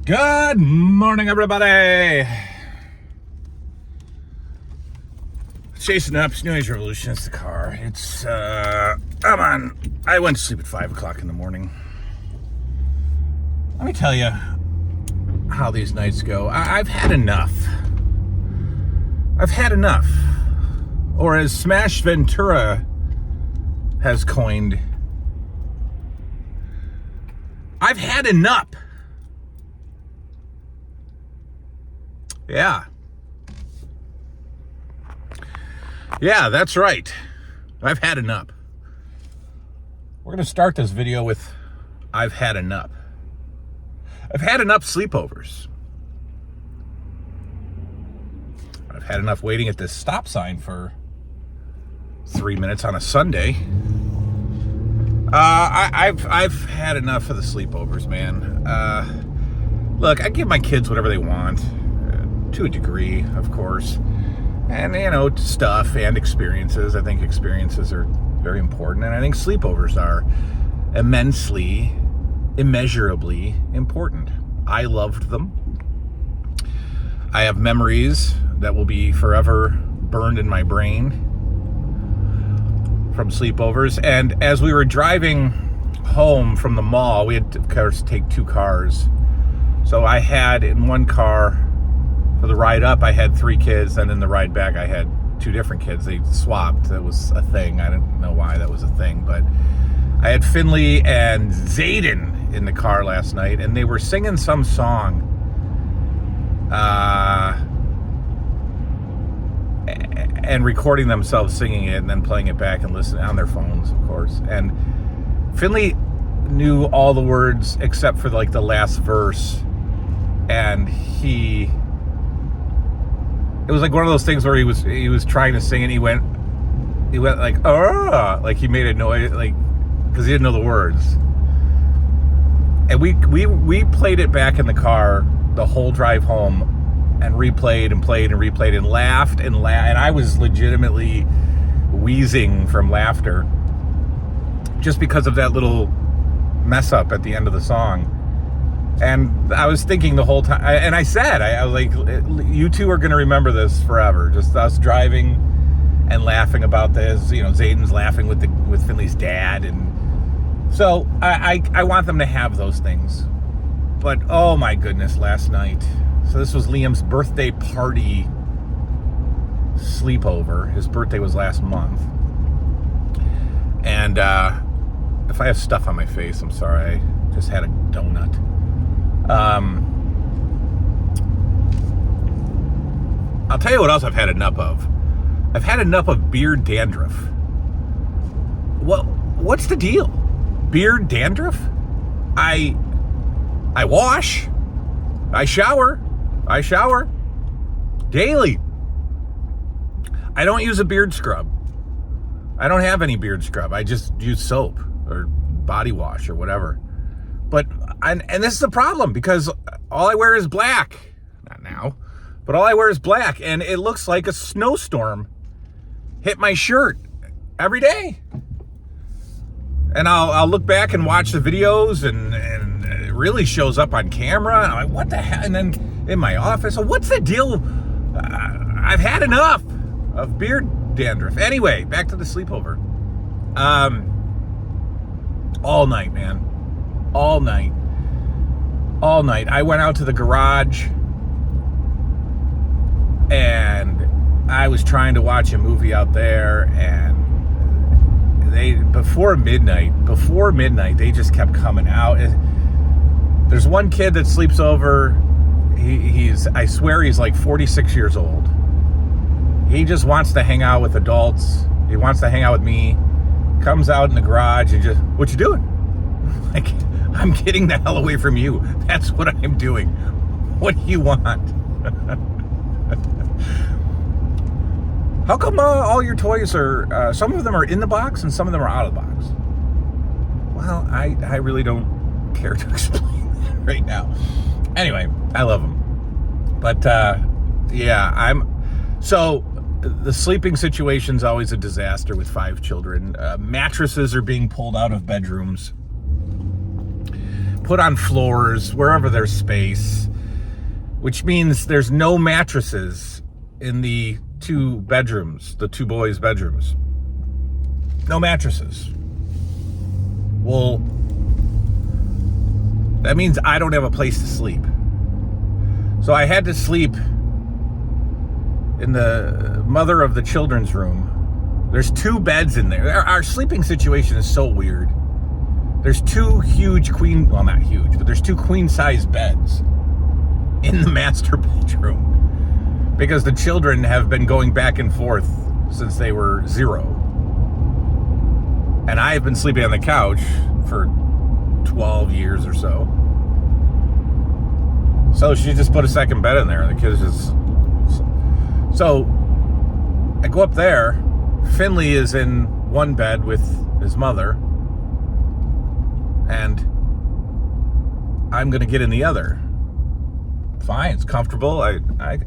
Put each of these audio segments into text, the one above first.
Good morning, everybody. Chasing up New Age Revolution. It's the car. I went to sleep at 5 o'clock in the morning. Let me tell you how these nights go. I've had enough. I've had enough. Or as Smash Ventura has coined, I've had enough. Yeah, that's right. I've had enough. We're going to start this video with I've had enough. I've had enough sleepovers. I've had enough waiting at this stop sign for 3 minutes on a Sunday. I've had enough of the sleepovers, man. Look, I give my kids whatever they want, to a degree, of course. And, stuff and experiences. I think experiences are very important. And I think sleepovers are immensely, immeasurably important. I loved them. I have memories that will be forever burned in my brain from sleepovers. And as we were driving home from the mall, we had to, of course, take two cars. So I had in one car, for the ride up, I had 3 kids, and in the ride back, I had 2 different kids. They swapped. That was a thing. I didn't know why that was a thing, but I had Finley and Zayden in the car last night, and they were singing some song. And recording themselves singing it, and then playing it back and listening on their phones, of course. And Finley knew all the words except for the last verse, and it was like one of those things where he was trying to sing and he went like, oh, like he made a noise, like, because he didn't know the words. And we played it back in the car the whole drive home, and replayed and played and replayed and laughed and I was legitimately wheezing from laughter just because of that little mess up at the end of the song. And I was thinking the whole time, and I said, I was like, you two are going to remember this forever. Just us driving and laughing about this. Zayden's laughing with Finley's dad. And so I want them to have those things. But, oh my goodness, last night. So this was Liam's birthday party sleepover. His birthday was last month. And if I have stuff on my face, I'm sorry. I just had a donut. I'll tell you what else I've had enough of. I've had enough of beard dandruff. What's the deal? Beard dandruff? I wash. I shower daily. I don't use a beard scrub. I don't have any beard scrub. I just use soap or body wash or whatever. And this is a problem because all I wear is black. Not now, but all I wear is black, and it looks like a snowstorm hit my shirt every day. And I'll look back and watch the videos, and it really shows up on camera. And I'm like, what the hell? And then in my office, so what's the deal? I've had enough of beard dandruff. Anyway, back to the sleepover. All night, man. All night. I went out to the garage and I was trying to watch a movie out there, and before midnight, they just kept coming out. There's one kid that sleeps over. I swear he's like 46 years old. He just wants to hang out with adults. He wants to hang out with me. Comes out in the garage and just, what you doing? Like, I'm getting the hell away from you. That's what I'm doing. What do you want? How come all your toys are, some of them are in the box and some of them are out of the box? Well, I really don't care to explain that right now. Anyway, I love them. But, so the sleeping situation's always a disaster with 5 children. Mattresses are being pulled out of bedrooms put on floors wherever there's space, which means there's no mattresses in the two bedrooms, the two boys' bedrooms. No mattresses. Well, that means I don't have a place to sleep. So I had to sleep in the mother of the children's room. There's two beds in there. Our sleeping situation is so weird. There's two huge not huge, but there's two queen-size beds in the master bedroom because the children have been going back and forth since they were 0. And I have been sleeping on the couch for 12 years or so. So she just put a second bed in there, and the kids just... So I go up there. Finley is in one bed with his mother, and I'm going to get in the other. Fine, it's comfortable. I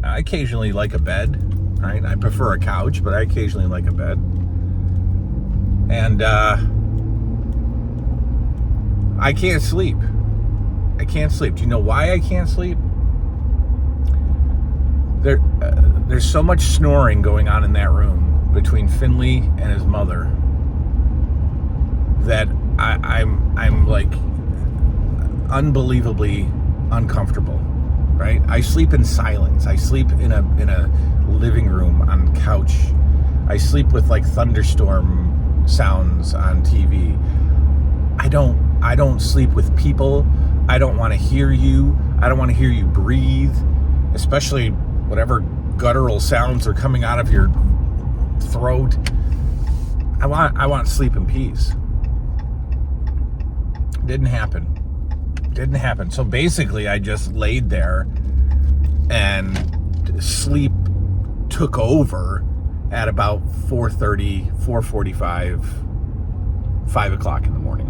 occasionally like a bed, right? I prefer a couch, but I occasionally like a bed. And I can't sleep. I can't sleep. Do you know why I can't sleep? There's so much snoring going on in that room between Finley and his mother that I'm like unbelievably uncomfortable, right? I sleep in silence. I sleep in a living room on couch. I sleep with like thunderstorm sounds on TV. I don't sleep with people. I don't want to hear you. I don't want to hear you breathe, especially whatever guttural sounds are coming out of your throat. I want sleep in peace. Didn't happen. So basically I just laid there and sleep took over at about 4:30, 4:45, 5 o'clock in the morning.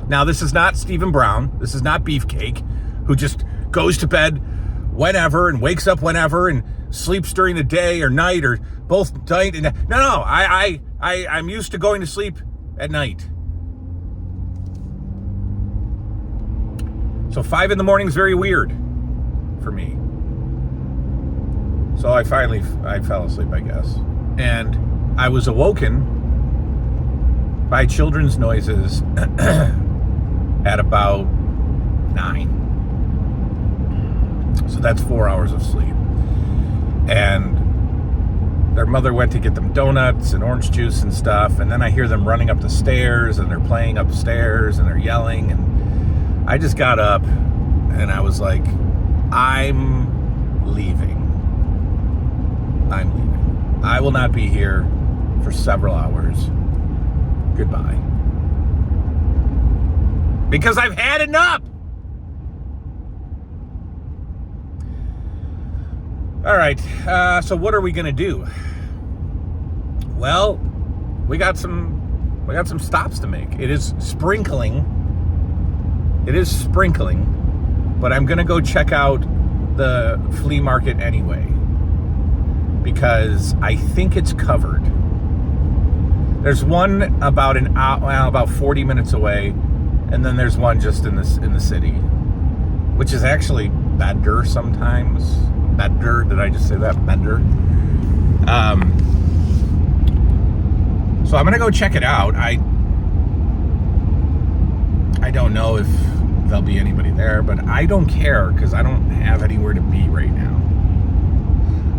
Now, this is not Stephen Brown. This is not Beefcake, who just goes to bed whenever and wakes up whenever and sleeps during the day or night or both night. And no, I'm used to going to sleep at night. So 5 in the morning is very weird for me. So I fell asleep, I guess. And I was awoken by children's noises at about 9. So that's 4 hours of sleep. And their mother went to get them donuts and orange juice and stuff. And then I hear them running up the stairs and they're playing upstairs and they're yelling. And I just got up and I was like, I'm leaving. I will not be here for several hours. Goodbye. Because I've had enough. All right. So what are we going to do? Well, we got some stops to make. It is sprinkling, but I'm going to go check out the flea market anyway because I think it's covered. There's one about 40 minutes away, and then there's one just in the city, which is actually better sometimes. Better? Did I just say that? Better. So I'm gonna go check it out. I don't know if there'll be anybody there, but I don't care because I don't have anywhere to be right now.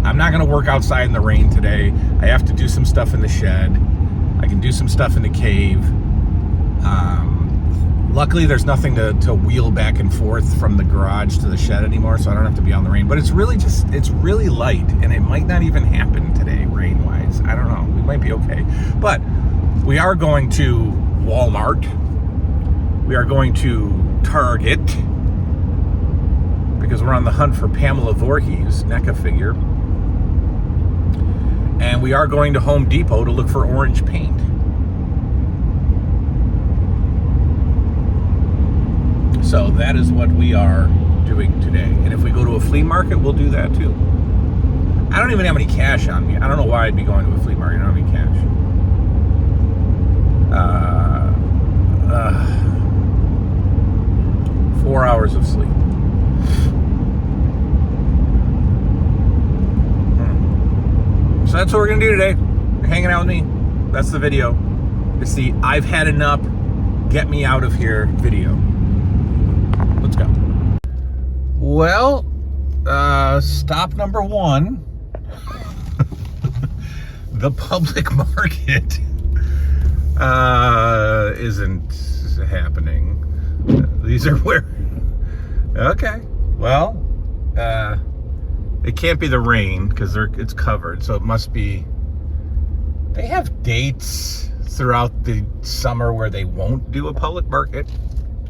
I'm not gonna work outside in the rain today. I have to do some stuff in the shed. I can do some stuff in the cave. Luckily, there's nothing to wheel back and forth from the garage to the shed anymore, so I don't have to be on the rain. But it's really light, and it might not even happen today, rain-wise. I don't know. We might be okay. But we are going to Walmart. We are going to Target, because we're on the hunt for Pamela Voorhees' NECA figure. And we are going to Home Depot to look for orange paint. So that is what we are doing today. And if we go to a flea market, we'll do that too. I don't even have any cash on me. I don't know why I'd be going to a flea market. I don't have any cash. 4 hours of sleep. So that's what we're gonna do today. You're hanging out with me. That's the video. It's the I've had enough, get me out of here video. Let's go. Well, stop number one. The public market isn't happening. These are where... Okay. Well, it can't be the rain because it's covered, so it must be... They have dates throughout the summer where they won't do a public market,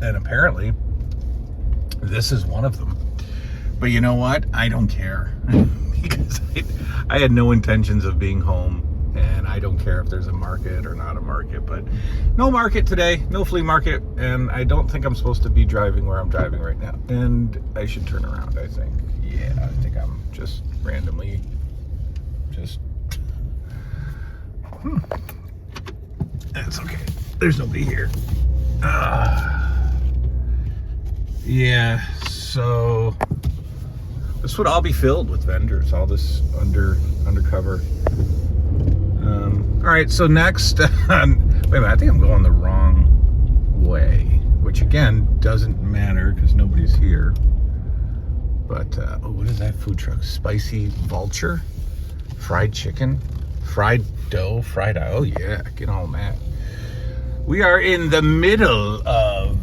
and apparently this is one of them. But you know what? I don't care because I had no intentions of being home, and I don't care if there's a market or not a market. But no market today, no flea market, and I don't think I'm supposed to be driving where I'm driving right now. And I should turn around, I think. Yeah, I think I'm just randomly just... That's okay. There's nobody here. Yeah, so this would all be filled with vendors, all this undercover. All right, so next, wait a minute, I think I'm going the wrong way, which again doesn't matter because nobody's here. But oh, what is that food truck? Spicy vulture, fried chicken, fried dough, fried, oh yeah, get on that. We are in the middle of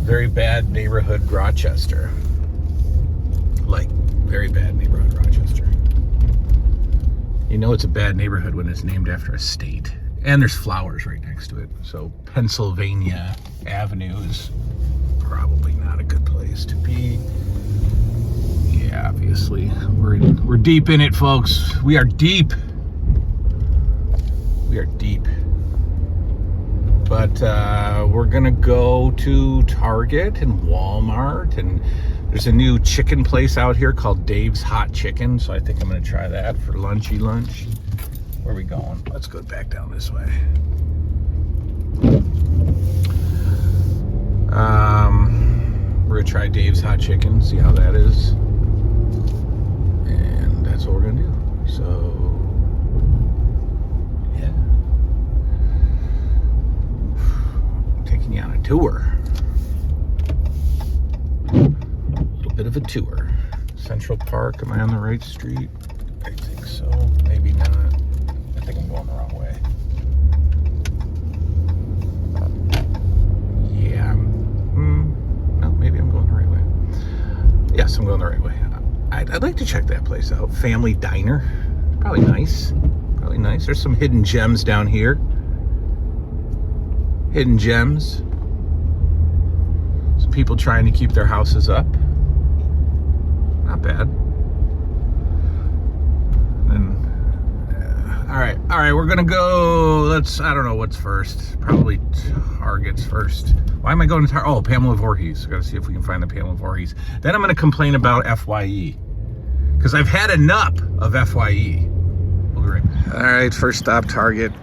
very bad neighborhood Rochester. Like, very bad neighborhood Rochester. You know it's a bad neighborhood when it's named after a state. And there's flowers right next to it. So Pennsylvania Avenue is probably not a good place to be. Yeah, obviously. We're deep in it, folks. We are deep. We are deep. But we're gonna go to Target and Walmart, and there's a new chicken place out here called Dave's Hot Chicken, so I think I'm gonna try that for lunchy lunch. Where are we going? Let's go back down this way. We're gonna try Dave's Hot Chicken, see how that is, and that's what we're gonna do. So taking you on a tour. A little bit of a tour. Central Park, am I on the right street? I think so, maybe not. I think I'm going the wrong way. Yeah, no, maybe I'm going the right way. Yes, I'm going the right way. I'd like to check that place out. Family Diner, probably nice. Probably nice. There's some hidden gems down here. Hidden gems. Some people trying to keep their houses up. Not bad. And all right, we're gonna go. I don't know what's first. Probably Target's first. Why am I going to Target? Oh, Pamela Voorhees. Gotta see if we can find the Pamela Voorhees. Then I'm gonna complain about FYE, because I've had enough of FYE. We'll be right back. All right, first stop, Target.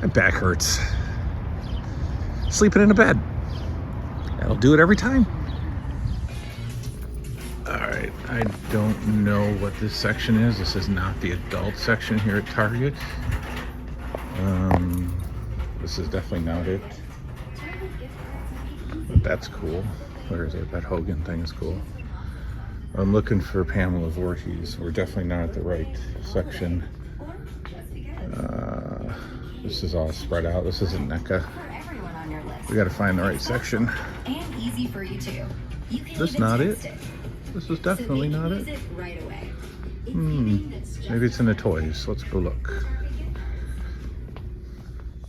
My back hurts. Sleeping in a bed. That'll do it every time. All right, I don't know what this section is. This is not the adult section here at Target. This is definitely not it. But that's cool. Where is it? That Hogan thing is cool. I'm looking for Pamela Voorhees. We're definitely not at the right section. This is all spread out. This isn't NECA. We gotta find the right section. And easy for you too. This is not it. This is definitely not it. Maybe it's in the toys. Let's go look.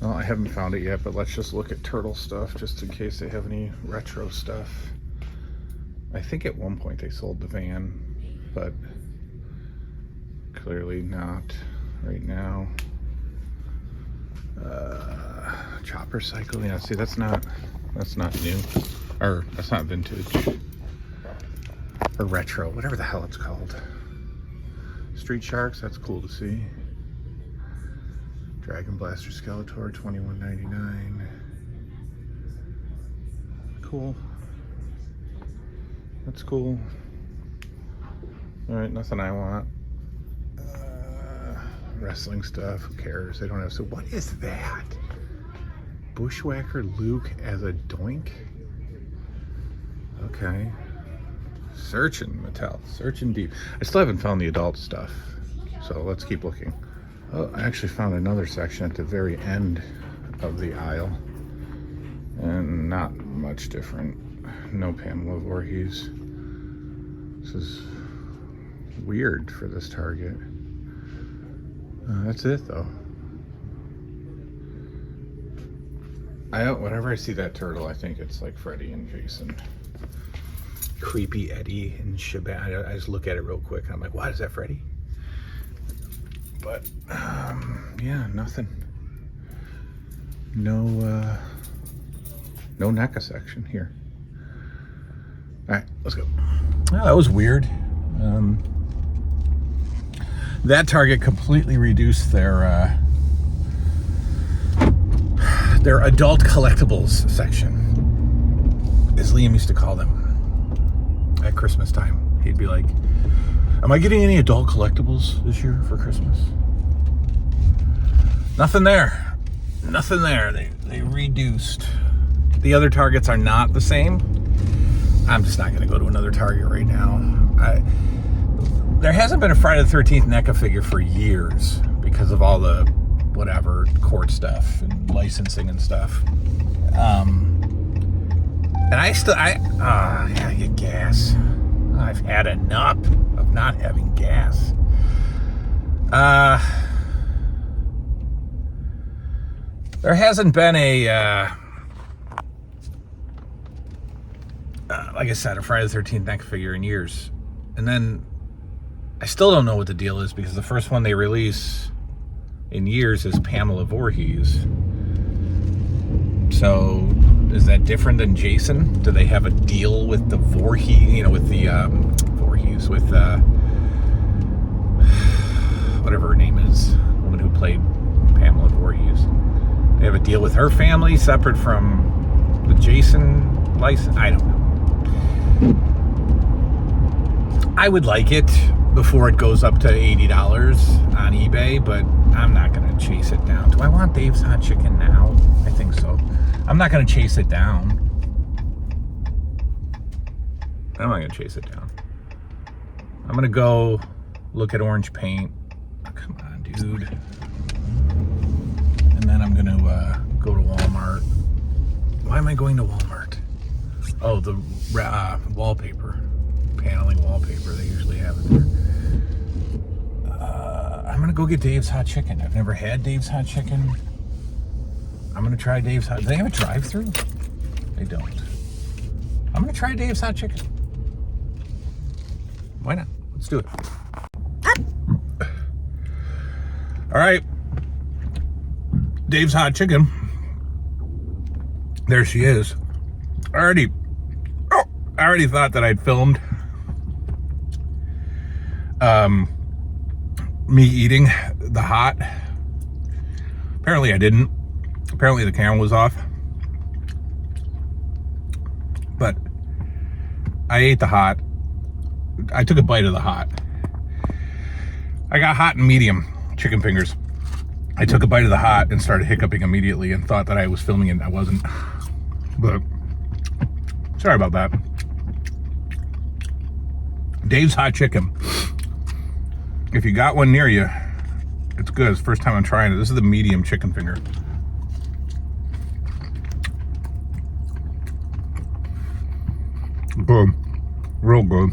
Well, I haven't found it yet, but let's just look at turtle stuff just in case they have any retro stuff. I think at one point they sold the van, but clearly not right now. Chopper cycle, yeah, see, that's not new, or that's not vintage or retro, whatever the hell it's called. Street Sharks, that's cool to see. Dragon Blaster Skeletor, $21.99. cool. That's cool. All right, nothing I want. Wrestling stuff, who cares? They don't have. So what is that? Bushwhacker Luke as a doink? Okay. Searching, Mattel. Searching deep. I still haven't found the adult stuff. So let's keep looking. Oh, I actually found another section at the very end of the aisle. And not much different. No Pamela Voorhees. This is weird for this Target. That's it though. Whenever I see that turtle, I think it's like Freddy and Jason. Creepy Eddie and Shaban. I just look at it real quick and I'm like, what, is that Freddy? But yeah, nothing. No NECA section here. All right, let's go. Oh, that was weird. That Target completely reduced their adult collectibles section, as Liam used to call them at Christmas time. He'd be like, am I getting any adult collectibles this year for Christmas? Nothing there. Nothing there. They reduced. The other Targets are not the same. I'm just not going to go to another Target right now. There hasn't been a Friday the 13th NECA figure for years because of all the whatever court stuff and licensing and stuff. And I get gas. I've had enough of not having gas. There hasn't been a like I said, a Friday the 13th NECA figure in years. And then I still don't know what the deal is because the first one they release in years is Pamela Voorhees. So is that different than Jason? Do they have a deal with the Voorhees, with the Voorhees, with whatever her name is, the woman who played Pamela Voorhees? They have a deal with her family separate from the Jason license? I don't know. I would like it before it goes up to $80 on eBay, but I'm not going to chase it down. Do I want Dave's Hot Chicken now? I think so. I'm not going to chase it down. I'm not going to chase it down. I'm going to go look at orange paint. Oh, come on, dude. And then I'm going to go to Walmart. Why am I going to Walmart? Oh, the wallpaper. Paneling wallpaper. They usually have it there. I'm going to go get Dave's Hot Chicken. I've never had Dave's Hot Chicken. I'm going to try Dave's Hot... Do they have a drive-thru? They don't. I'm going to try Dave's Hot Chicken. Why not? Let's do it. All right. Dave's Hot Chicken. There she is. I already thought that I'd filmed me eating the hot. Apparently I didn't. Apparently the camera was off. But I ate the hot. I took a bite of the hot. I got hot and medium chicken fingers. I took a bite of the hot and started hiccuping immediately and thought that I was filming it and I wasn't. But sorry about that. Dave's Hot Chicken. If you got one near you, it's good. It's the first time I'm trying it. This is the medium chicken finger. Good. Real good.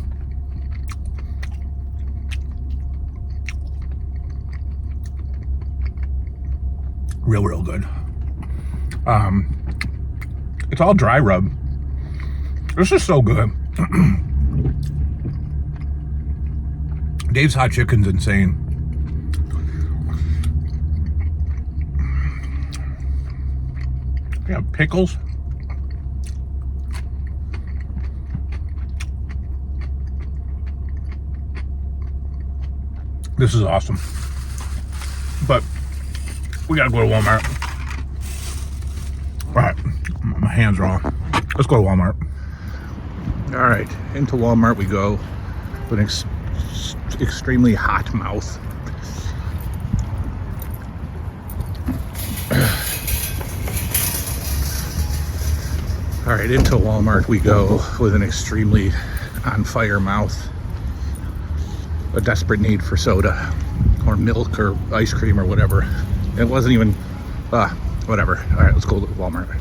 Real good. It's all dry rub. This is so good. Dave's Hot Chicken's insane. We have pickles. This is awesome. But we gotta go to Walmart. All right, my hands are all Let's go to Walmart. All right, into Walmart we go with an extremely hot mouth. All right, into Walmart we go with an extremely on fire mouth. A desperate need for soda or milk or ice cream or whatever. It wasn't even, whatever. All right, let's go to Walmart.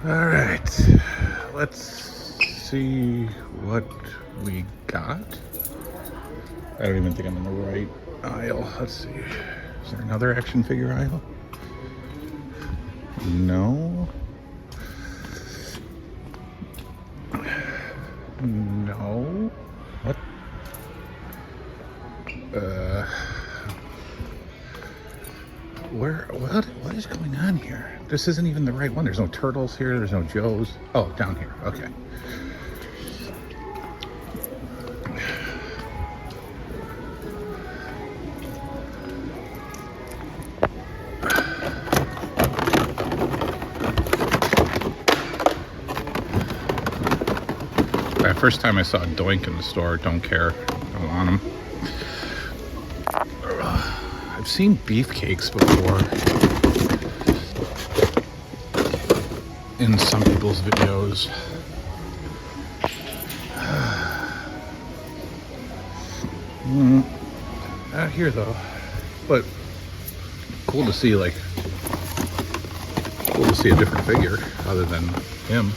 All right, let's see what we got. I don't even think I'm in the right aisle. Let's see. Is there another action figure aisle? No. No. What? What is going on here? This isn't even the right one. There's no turtles here. There's no Joes. Oh, down here. Okay. First time I saw a Doink in the store, don't care, don't want them. I've seen beefcakes before in some people's videos. Not here though, but cool to see a different figure other than him.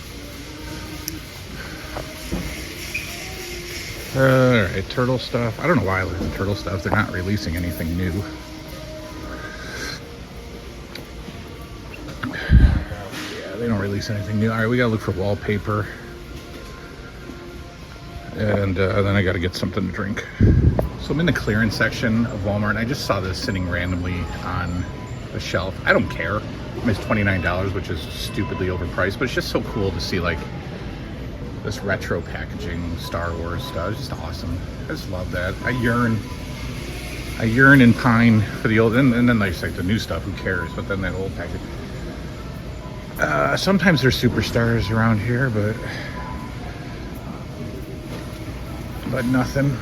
Alright, turtle stuff. I don't know why I like the turtle stuff. They're not releasing anything new. Yeah, they don't release anything new. Alright, we gotta look for wallpaper. And then I gotta get something to drink. So I'm in the clearance section of Walmart, and I just saw this sitting randomly on a shelf. I don't care. It's $29, which is stupidly overpriced, but it's just so cool to see like this retro packaging Star Wars stuff. It's just awesome. I just love that. I yearn and pine for the old, and then like the new stuff, who cares? But then that old package. Sometimes there's superstars around here, but nothing.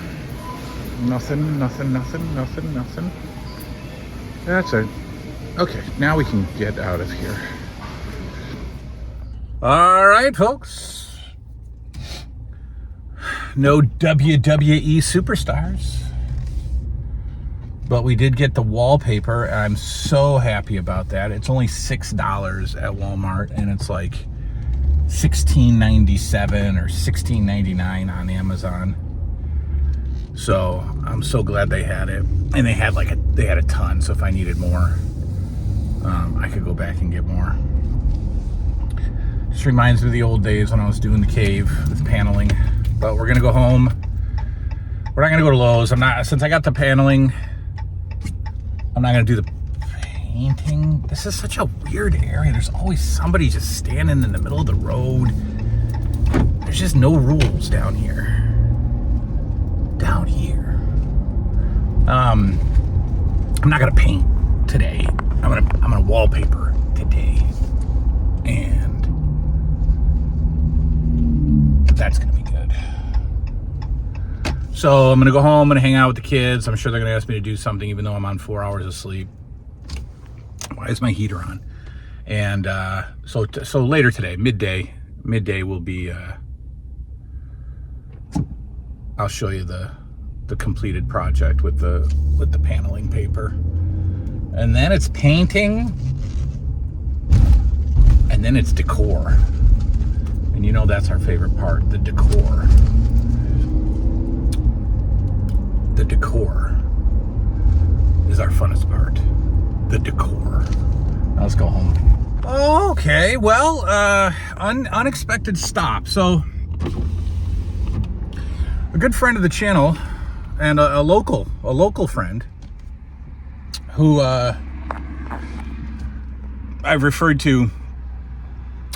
That's it. Okay, now we can get out of here. All right, folks. No WWE superstars, but we did get the wallpaper, and I'm so happy about that. It's only $6 at Walmart, and it's like $16.97 or $16.99 on Amazon. So I'm so glad they had it, and they had a ton. So if I needed more, I could go back and get more. Just reminds me of the old days when I was doing the cave with paneling. But we're gonna go home. We're not gonna go to Lowe's. Since I got the paneling, I'm not gonna do the painting. This is such a weird area. There's always somebody just standing in the middle of the road. There's just no rules down here. I'm not gonna paint today. I'm gonna wallpaper today, and that's gonna be good. So I'm gonna go home and hang out with the kids. I'm sure they're gonna ask me to do something, even though I'm on 4 hours of sleep. Why is my heater on? And so later today, midday will be. I'll show you the completed project with the paneling paper, and then it's painting, and then it's decor. And you know that's our favorite part, the decor. The decor is our funnest part. The decor. Now let's go home. Okay, well, unexpected stop. So, a good friend of the channel and a local friend who I've referred to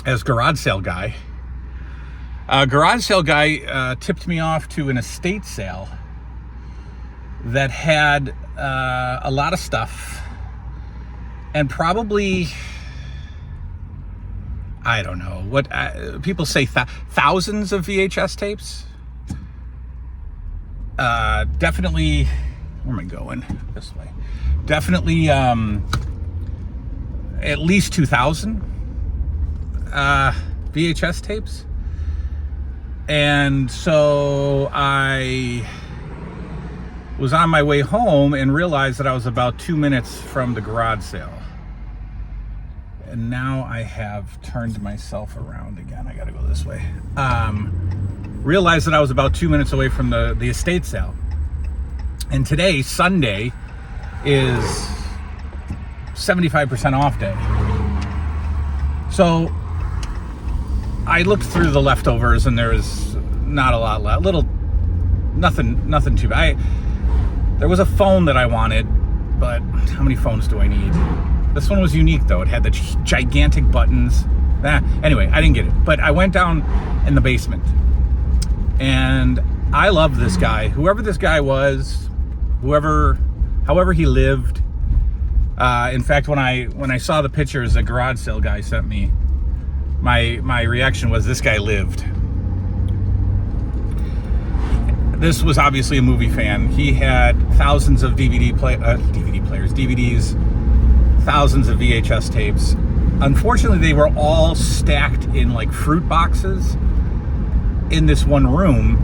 as Garage Sale Guy. Garage Sale Guy tipped me off to an estate sale that had a lot of stuff, and probably, I don't know what people say, thousands of VHS tapes. Definitely, where am I going? This way. Definitely at least 2,000 VHS tapes. And so I was on my way home and realized that I was about 2 minutes from the garage sale. And now I have turned myself around again. I gotta go this way. Realized that I was about 2 minutes away from the estate sale. And today, Sunday, is 75% off day. So I looked through the leftovers and there was not a lot left. Nothing too bad. There was a phone that I wanted, but how many phones do I need? This one was unique though. It had the gigantic buttons. Anyway, I didn't get it. But I went down in the basement. And I love this guy. Whoever this guy was, however he lived. In fact, when I saw the pictures the garage sale guy sent me, my reaction was, this guy lived. This was obviously a movie fan. He had thousands of DVD players, DVDs, thousands of VHS tapes. Unfortunately, they were all stacked in like fruit boxes in this one room.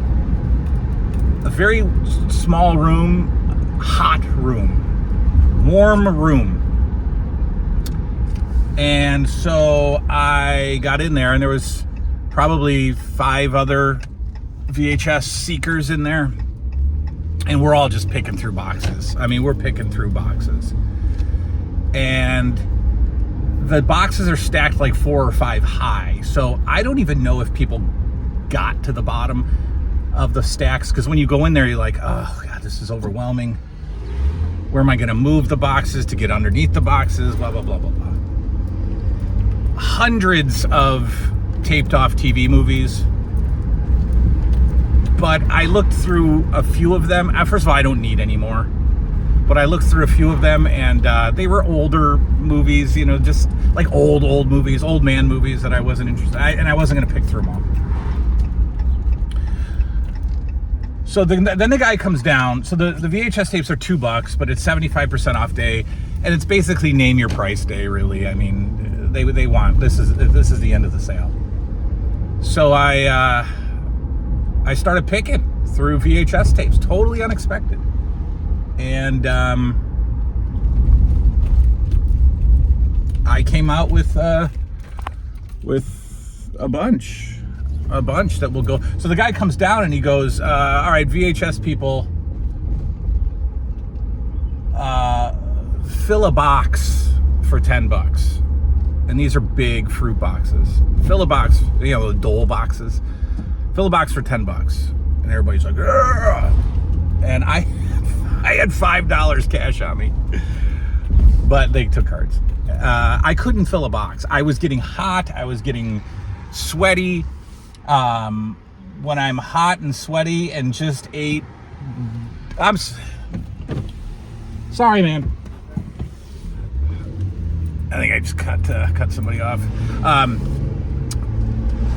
A very small room, hot room, warm room. And so I got in there and there was probably 5 other VHS seekers in there. And we're all just picking through boxes. I mean, we're picking through boxes. And the boxes are stacked like 4 or 5 high. So I don't even know if people got to the bottom of the stacks. Because when you go in there, you're like, oh God, this is overwhelming. Where am I going to move the boxes to get underneath the boxes? Blah, blah, blah, blah, blah. Hundreds of taped off TV movies. But I looked through a few of them. First of all, I don't need any more. But I looked through a few of them, and they were older movies, you know, just like old movies, old man movies that I wasn't interested in. And I wasn't going to pick through them all. So then the guy comes down. So the VHS tapes are $2, but it's 75% off day. And it's basically name your price day, really. I mean, they want, this is the end of the sale. So I started picking through VHS tapes, totally unexpected. And I came out with a bunch that will go. So the guy comes down and he goes, all right, VHS people, fill a box for $10. And these are big fruit boxes. Fill a box, you know, the Dole boxes. Fill a box for $10. And everybody's like, "Argh!" And I had $5 cash on me, but they took cards. I couldn't fill a box. I was getting hot. I was getting sweaty. When I'm hot and sweaty and just ate, I'm sorry, man. I think I just cut somebody off.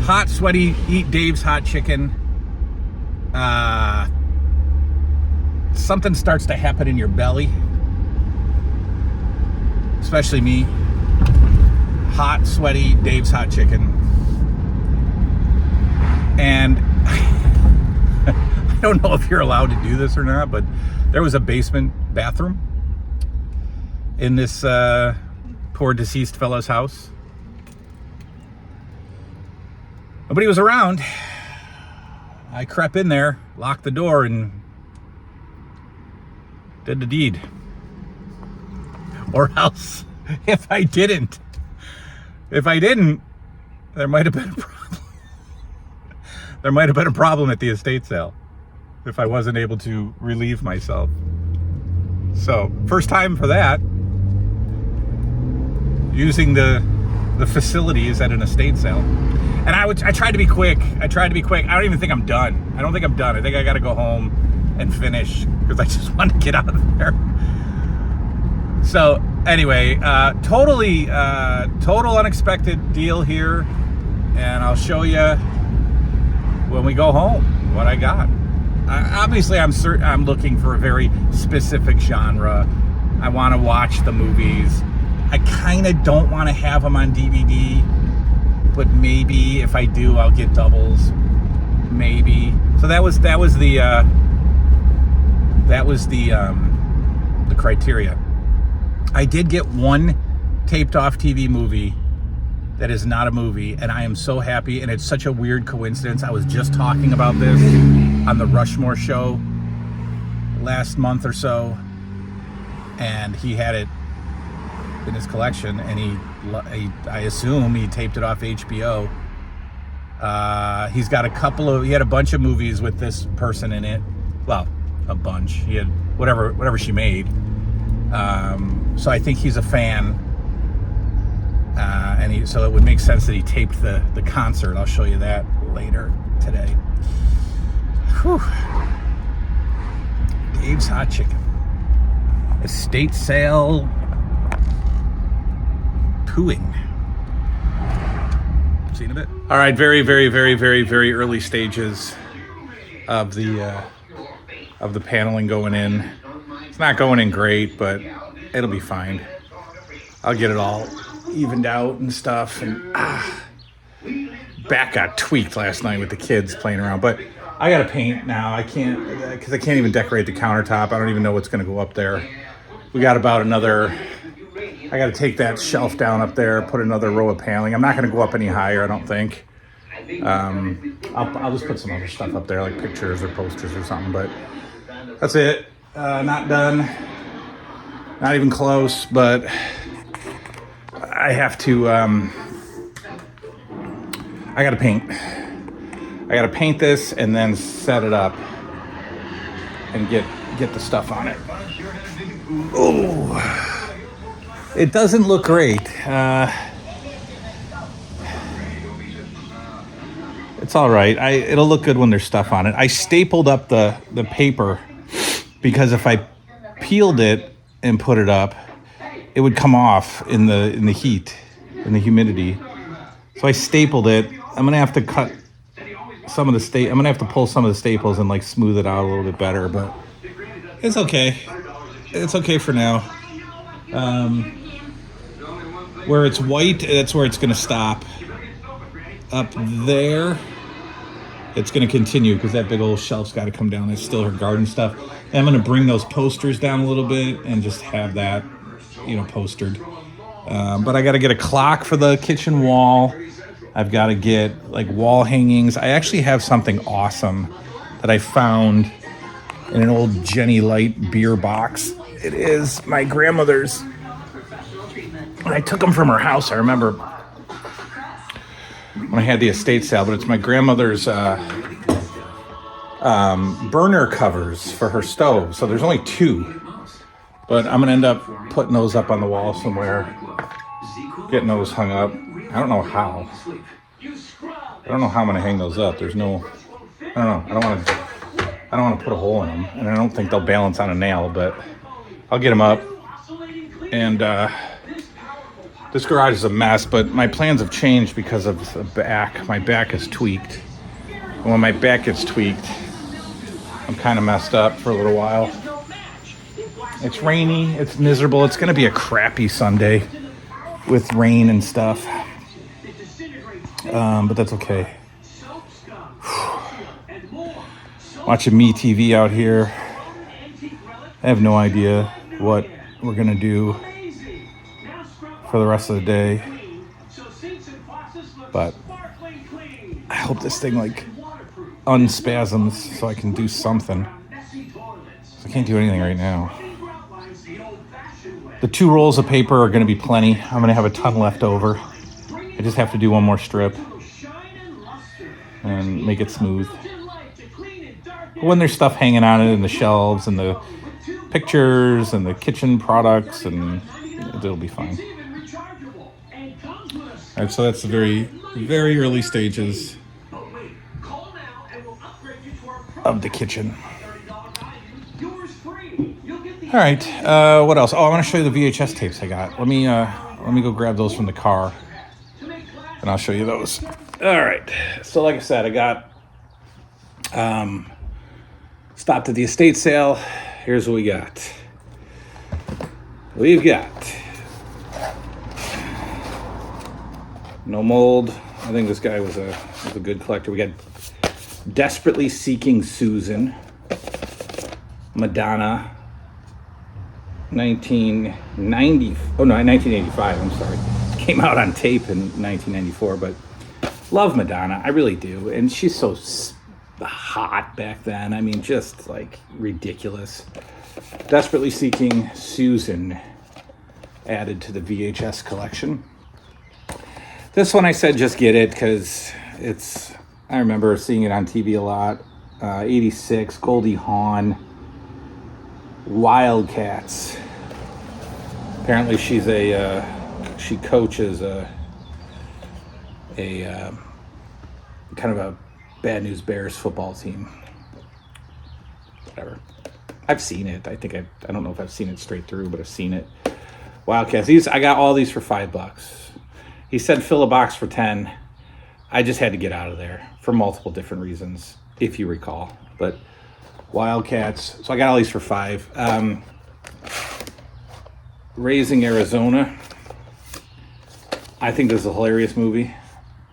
Hot, sweaty, eat Dave's hot chicken. Something starts to happen in your belly, especially me. Hot, sweaty, Dave's hot chicken. And I don't know if you're allowed to do this or not, but there was a basement bathroom in this poor deceased fellow's house. Nobody was around. I crept in there, locked the door, and did the deed. Or else, if I didn't, there might have been a problem. There might have been a problem at the estate sale if I wasn't able to relieve myself. So, first time for that. Using the facilities at an estate sale. And I tried to be quick. I don't even think I'm done. I think I got to go home and finish because I just want to get out of there. So Anyway, total unexpected deal here, and I'll show you when we go home what I got. Obviously, I'm looking for a very specific genre. I want to watch the movies. I kind of don't want to have them on DVD, but maybe if I do, I'll get doubles. Maybe. So that was the criteria. I did get one taped off TV movie that is not a movie, and I am so happy, and it's such a weird coincidence. I was just talking about this on the Rushmore show last month or so, and he had it in his collection, and I assume he taped it off HBO. He had a bunch of movies with this person in it. Well, a bunch. He had whatever she made. So I think he's a fan. So it would make sense that he taped the concert. I'll show you that later today. Whew. Dave's Hot Chicken. Estate sale. Pooing. Seen a bit? All right, very, very, very, very, very early stages of the paneling going in. It's not going in great, but it'll be fine. I'll get it all evened out and stuff. And back got tweaked last night with the kids playing around. But I got to paint now. I can't, because I can't even decorate the countertop. I don't even know what's going to go up there. We got about another. I got to take that shelf down up there, put another row of paneling. I'm not going to go up any higher, I don't think. I'll just put some other stuff up there, like pictures or posters or something. But that's it. Not done. Not even close, but I have to, I got to paint. I got to paint this and then set it up and get the stuff on it. Oh. It doesn't look great. It's all right. It'll look good when there's stuff on it. I stapled up the paper because if I peeled it and put it up, it would come off in the heat, in the humidity. So I stapled it. I'm gonna have to cut some of the I'm gonna have to pull some of the staples and like smooth it out a little bit better, but it's okay. It's okay for now. Where it's white, that's where it's going to stop. Up there, it's going to continue because that big old shelf's got to come down. It's still her garden stuff. And I'm going to bring those posters down a little bit and just have that, postered. But I got to get a clock for the kitchen wall. I've got to get like wall hangings. I actually have something awesome that I found in an old Jenny Light beer box. It is my grandmother's. I took them from her house. I remember when I had the estate sale, but it's my grandmother's burner covers for her stove. So there's only 2, but I'm going to end up putting those up on the wall somewhere, getting those hung up. I don't know how. I don't know how I'm going to hang those up. There's no, I don't know. I don't want to put a hole in them, and I don't think they'll balance on a nail, but I'll get them up. And, this garage is a mess, but my plans have changed because of the back. My back is tweaked. And when my back gets tweaked, I'm kind of messed up for a little while. It's rainy. It's miserable. It's going to be a crappy Sunday with rain and stuff. But that's okay. Watching Me TV out here. I have no idea what we're going to do for the rest of the day, but I hope this thing like unspasms so I can do something. I can't do anything right now. The 2 rolls of paper are going to be plenty. I'm going to have a ton left over. I just have to do one more strip and make it smooth. When there's stuff hanging on it and the shelves and the pictures and the kitchen products, and it'll be fine. All right, so that's the very, very early stages of the kitchen. All All right. What else? Oh, I want to show you the VHS tapes I got. Let me go grab those from the car, and I'll show you those. All right. So, like I said, I got stopped at the estate sale. Here's what we got. We've got No Mold. I think this guy was a good collector. We got Desperately Seeking Susan, Madonna, 1985. I'm sorry, came out on tape in 1994. But love Madonna, I really do, and she's so hot back then. I mean, just like ridiculous. Desperately Seeking Susan added to the VHS collection. This one I said just get it because I remember seeing it on TV a lot. 86, Goldie Hawn, Wildcats. Apparently she coaches a kind of a Bad News Bears football team. Whatever. I've seen it. I don't know if I've seen it straight through, but I've seen it. Wildcats. I got all these for $5. He said fill a box for 10. I just had to get out of there for multiple different reasons, if you recall. But Wildcats. So I got all these for $5. Raising Arizona. I think this is a hilarious movie.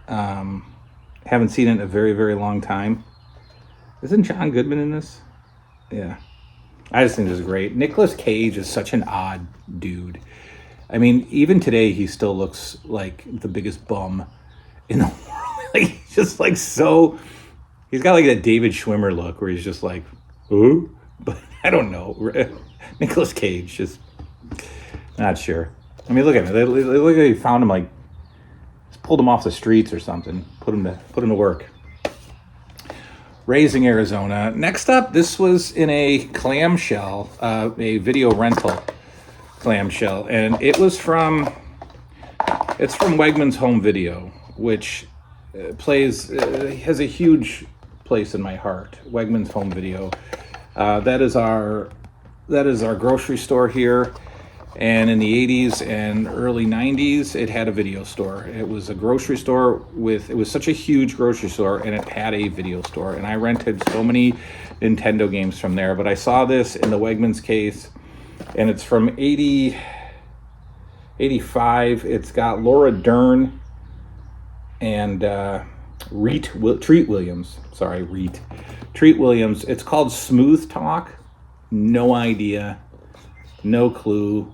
Haven't seen it in a very, very long time. Isn't John Goodman in this? Yeah. I just think this is great. Nicolas Cage is such an odd dude. I mean, even today, he still looks like the biggest bum in the world. Like, he's just like so... He's got like that David Schwimmer look where he's just like, ooh? But I don't know. Nicolas Cage, just not sure. I mean, look at him. They look like he found him, like, just pulled him off the streets or something. Put him to work. Raising Arizona. Next up, this was in a clamshell, a video rental clamshell, and it's from Wegmans Home Video, which has a huge place in my heart. Wegmans Home Video. That is our grocery store here. And in the 80s and early 90s, it had a video store. It was a grocery store it was such a huge grocery store, and it had a video store. And I rented so many Nintendo games from there. But I saw this in the Wegmans case, and it's from 85. It's got Laura Dern and Treat Williams. Sorry, Treat Williams. It's called Smooth Talk. No idea. No clue.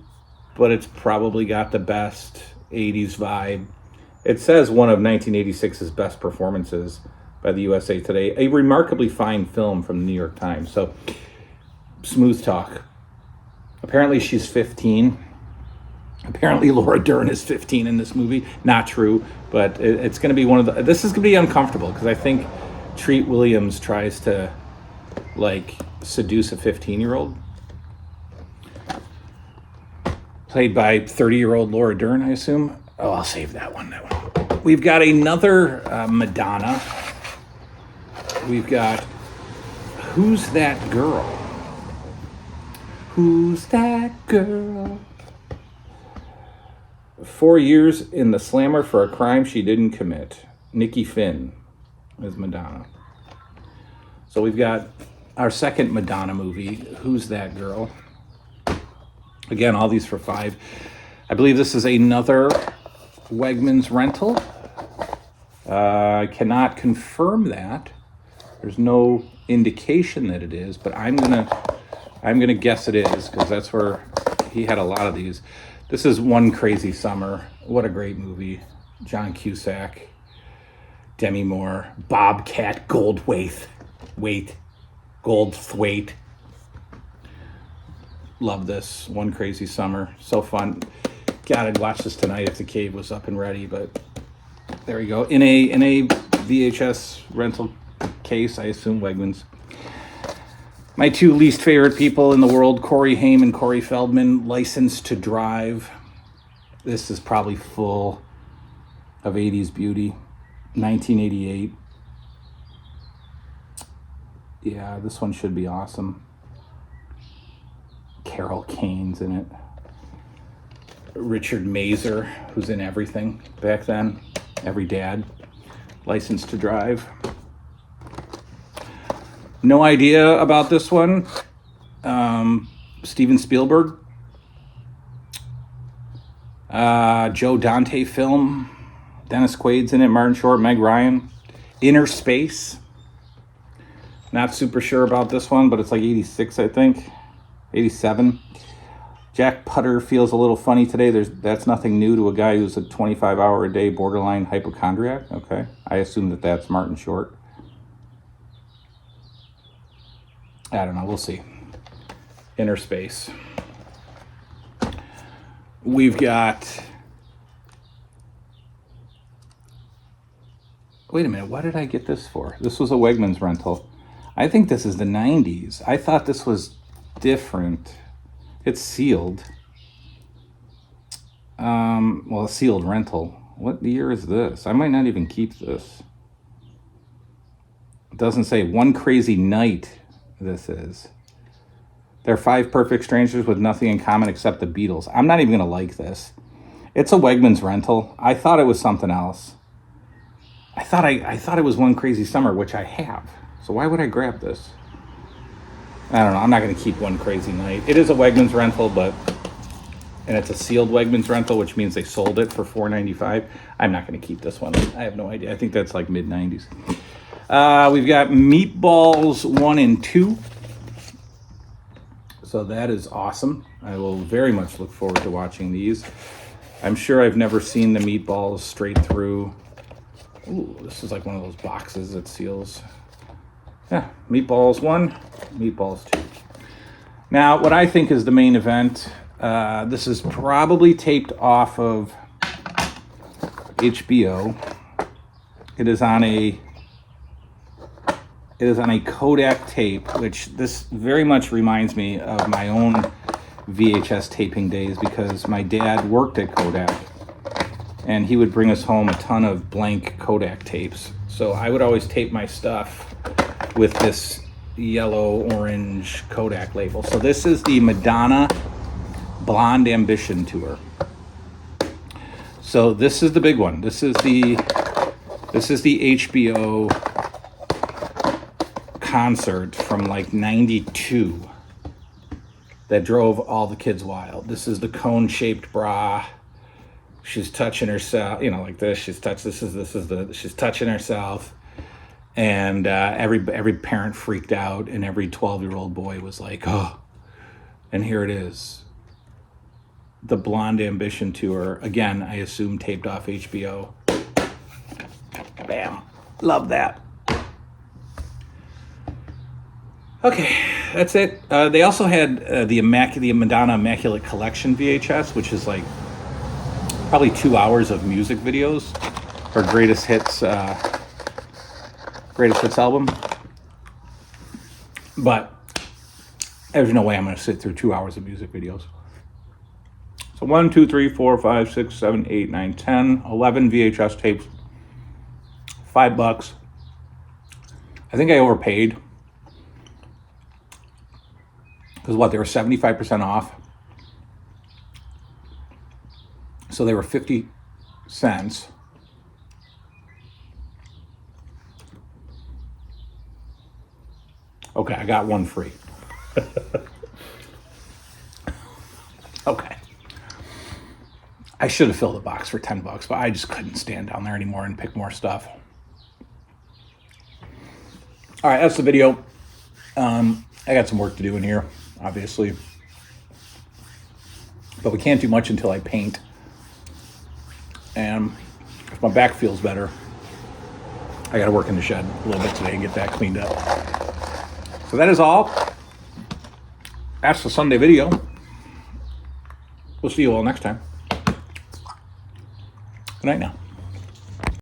But it's probably got the best 80s vibe. It says one of 1986's best performances by the USA Today. A remarkably fine film from the New York Times. So, Smooth Talk. Apparently she's 15. Apparently Laura Dern is 15 in this movie. Not true, but it's going to be this is going to be uncomfortable because I think Treat Williams tries to, like, seduce a 15-year-old. Played by 30-year-old Laura Dern, I assume. Oh, I'll save that one. We've got another Madonna. We've got Who's That Girl? Who's that girl? 4 years in the slammer for a crime she didn't commit. Nikki Finn is Madonna. So we've got our second Madonna movie, Who's That Girl? Again, all these for $5. I believe this is another Wegmans rental. I cannot confirm that. There's no indication that it is, but I'm gonna guess it is because that's where he had a lot of these. This is One Crazy Summer. What a great movie. John Cusack, Demi Moore, Bobcat Goldthwait. Love this. One Crazy Summer. So fun. God, I'd watch this tonight if the cave was up and ready, but there you go. In a VHS rental case, I assume Wegmans. My two least favorite people in the world, Corey Haim and Corey Feldman, License to Drive. This is probably full of 80s beauty. 1988. Yeah, this one should be awesome. Carol Kane's in it. Richard Mazer, who's in everything back then. Every dad. License to Drive. No idea about this one. Steven Spielberg. Joe Dante film. Dennis Quaid's in it. Martin Short, Meg Ryan. Inner Space. Not super sure about this one, but it's like 86, I think. 87. Jack Putter feels a little funny today. That's nothing new to a guy who's a 25-hour-a-day borderline hypochondriac. Okay. I assume that's Martin Short. I don't know. We'll see. Inner Space. We've got... Wait a minute. What did I get this for? This was a Wegmans rental. I think this is the 90s. I thought this was different. It's sealed. Well, a sealed rental. What year is this? I might not even keep this. It doesn't say. One Crazy Night, this is. They're 5 perfect strangers with nothing in common except the Beatles. I'm not even going to like this. It's a Wegmans rental. I thought it was something else. I thought it was One Crazy Summer, which I have. So why would I grab this? I don't know. I'm not going to keep One Crazy Night. It is a Wegmans rental, and it's a sealed Wegmans rental, which means they sold it for $4.95. I'm not going to keep this one. I have no idea. I think that's like mid-90s. We've got Meatballs 1 and 2. So that is awesome. I will very much look forward to watching these. I'm sure I've never seen the Meatballs straight through. Ooh, this is like one of those boxes that seals. Yeah, Meatballs 1, Meatballs 2. Now, what I think is the main event, this is probably taped off of HBO. It is on a Kodak tape, which this very much reminds me of my own VHS taping days because my dad worked at Kodak and he would bring us home a ton of blank Kodak tapes. So I would always tape my stuff with this yellow-orange Kodak label. So this is the Madonna Blonde Ambition Tour. So this is the big one. This is the HBO concert from like 92 that drove all the kids wild. This is the cone-shaped bra. She's touching herself, like this. She's touching herself. And every parent freaked out, and every 12-year-old boy was like, oh. And here it is. The Blonde Ambition Tour. Again, I assume taped off HBO. Bam. Love that. Okay, that's it. They also had the Madonna Immaculate Collection VHS, which is like probably 2 hours of music videos. Her greatest hits album. But there's no way I'm going to sit through 2 hours of music videos. So 1, 2, 3, 4, 5, 6, 7, 8, 9, 10, 11 VHS tapes. $5. I think I overpaid. Because they were 75% off. So they were 50 cents. Okay, I got one free. Okay. I should have filled the box for $10, but I just couldn't stand down there anymore and pick more stuff. All right, that's the video. I got some work to do in here, obviously. But we can't do much until I paint. And if my back feels better, I got to work in the shed a little bit today and get that cleaned up. So that is all. That's the Sunday video. We'll see you all next time. Good night now.